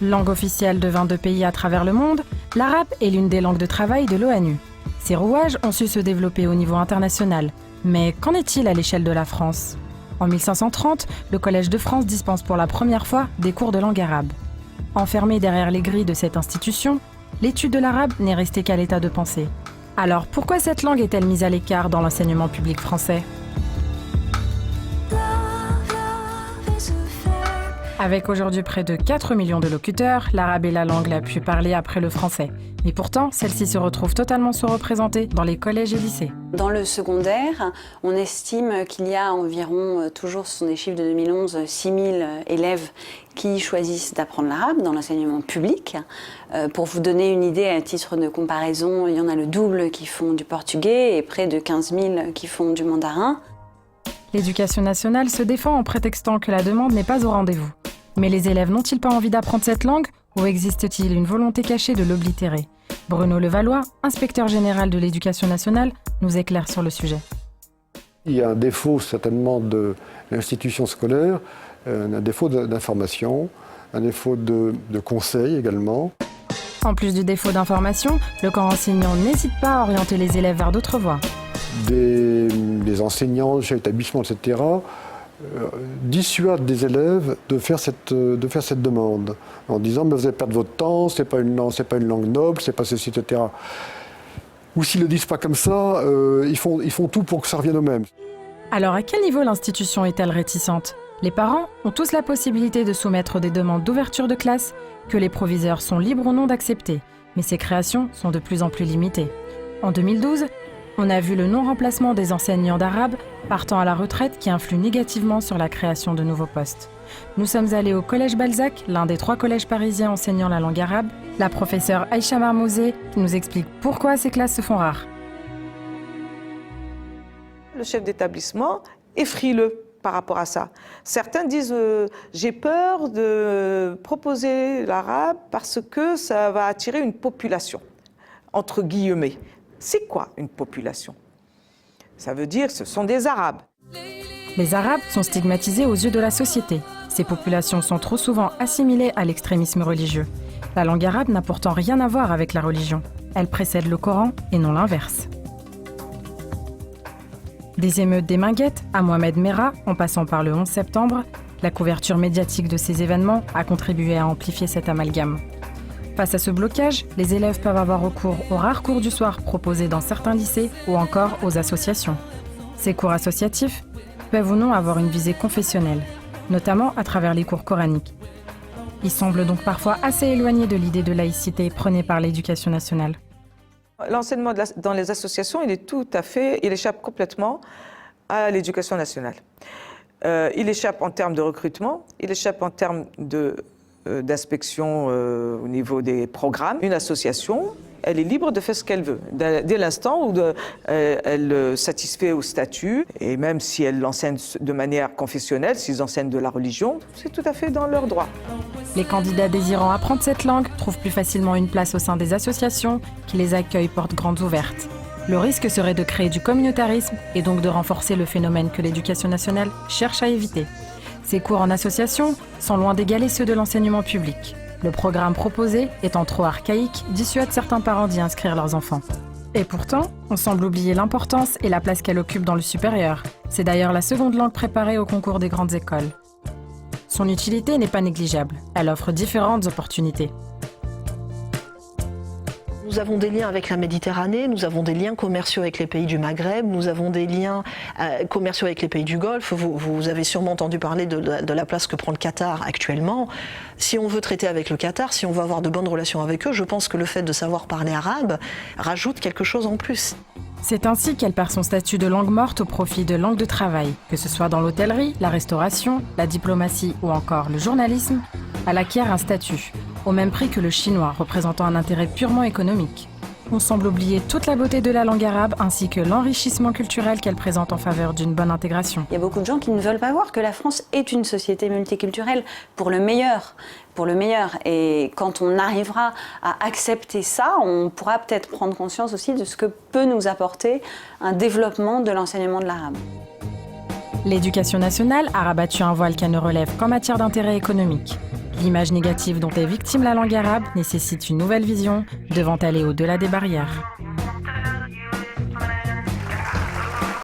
Langue officielle de 22 pays à travers le monde, l'arabe est l'une des langues de travail de l'ONU. Ses rouages ont su se développer au niveau international. Mais qu'en est-il à l'échelle de la France ? En 1530, le Collège de France dispense pour la première fois des cours de langue arabe. Enfermé derrière les grilles de cette institution, l'étude de l'arabe n'est restée qu'à l'état de pensée. Alors pourquoi cette langue est-elle mise à l'écart dans l'enseignement public français ? Avec aujourd'hui près de 4 millions de locuteurs, l'arabe est la langue la plus parlée après le français. Mais pourtant, celle-ci se retrouve totalement sous-représentée dans les collèges et lycées. Dans le secondaire, on estime qu'il y a environ, toujours ce sont des chiffres de 2011, 6 000 élèves qui choisissent d'apprendre l'arabe dans l'enseignement public. Pour vous donner une idée, à titre de comparaison, il y en a le double qui font du portugais et près de 15 000 qui font du mandarin. L'éducation nationale se défend en prétextant que la demande n'est pas au rendez-vous. Mais les élèves n'ont-ils pas envie d'apprendre cette langue ou existe-t-il une volonté cachée de l'oblitérer ? Bruno Levallois, inspecteur général de l'éducation nationale, nous éclaire sur le sujet. Il y a un défaut certainement de l'institution scolaire, un défaut d'information, un défaut de conseil également. En plus du défaut d'information, le corps enseignant n'hésite pas à orienter les élèves vers d'autres voies. Des enseignants, chefs d'établissement, etc., dissuadent des élèves de faire cette demande en disant mais vous allez perdre votre temps, c'est pas une langue noble, c'est pas ceci, etc. Ou s'ils le disent pas comme ça, ils font tout pour que ça revienne au même. Alors à quel niveau l'institution est-elle réticente ? Les parents ont tous la possibilité de soumettre des demandes d'ouverture de classe que les proviseurs sont libres ou non d'accepter, mais ces créations sont de plus en plus limitées. En 2012, on a vu le non-remplacement des enseignants d'arabe partant à la retraite qui influe négativement sur la création de nouveaux postes. Nous sommes allés au Collège Balzac, l'un des 3 collèges parisiens enseignant la langue arabe. La professeure Aïcha Marmouzé qui nous explique pourquoi ces classes se font rares. Le chef d'établissement est frileux par rapport à ça. Certains disent j'ai peur de proposer l'arabe parce que ça va attirer une population, entre guillemets. C'est quoi une population ? Ça veut dire que ce sont des Arabes. Les Arabes sont stigmatisés aux yeux de la société. Ces populations sont trop souvent assimilées à l'extrémisme religieux. La langue arabe n'a pourtant rien à voir avec la religion. Elle précède le Coran et non l'inverse. Des émeutes des Minguettes à Mohamed Merah, en passant par le 11 septembre, la couverture médiatique de ces événements a contribué à amplifier cet amalgame. Face à ce blocage, les élèves peuvent avoir recours aux rares cours du soir proposés dans certains lycées ou encore aux associations. Ces cours associatifs peuvent ou non avoir une visée confessionnelle, notamment à travers les cours coraniques. Ils semblent donc parfois assez éloignés de l'idée de laïcité prônée par l'éducation nationale. L'enseignement dans les associations, il échappe complètement à l'éducation nationale. Il échappe en termes de recrutement, il échappe en termes d'inspection au niveau des programmes. Une association, elle est libre de faire ce qu'elle veut. Dès l'instant où elle satisfait au statut, et même si elle l'enseigne de manière confessionnelle, s'ils enseignent de la religion, c'est tout à fait dans leur droit. Les candidats désirant apprendre cette langue trouvent plus facilement une place au sein des associations qui les accueillent portes grandes ouvertes. Le risque serait de créer du communautarisme et donc de renforcer le phénomène que l'éducation nationale cherche à éviter. Ces cours en association sont loin d'égaler ceux de l'enseignement public. Le programme proposé, étant trop archaïque, dissuade certains parents d'y inscrire leurs enfants. Et pourtant, on semble oublier l'importance et la place qu'elle occupe dans le supérieur. C'est d'ailleurs la seconde langue préparée au concours des grandes écoles. Son utilité n'est pas négligeable. Elle offre différentes opportunités. Nous avons des liens avec la Méditerranée, nous avons des liens commerciaux avec les pays du Maghreb, nous avons des liens commerciaux avec les pays du Golfe. Vous avez sûrement entendu parler de la place que prend le Qatar actuellement. Si on veut traiter avec le Qatar, si on veut avoir de bonnes relations avec eux, je pense que le fait de savoir parler arabe rajoute quelque chose en plus. C'est ainsi qu'elle perd son statut de langue morte au profit de langue de travail, que ce soit dans l'hôtellerie, la restauration, la diplomatie ou encore le journalisme. Elle acquiert un statut, au même prix que le chinois, représentant un intérêt purement économique. On semble oublier toute la beauté de la langue arabe ainsi que l'enrichissement culturel qu'elle présente en faveur d'une bonne intégration. Il y a beaucoup de gens qui ne veulent pas voir que la France est une société multiculturelle pour le meilleur. Et quand on arrivera à accepter ça, on pourra peut-être prendre conscience aussi de ce que peut nous apporter un développement de l'enseignement de l'arabe. L'éducation nationale a rabattu un voile qu'elle ne relève qu'en matière d'intérêt économique. L'image négative dont est victime la langue arabe nécessite une nouvelle vision, devant aller au-delà des barrières.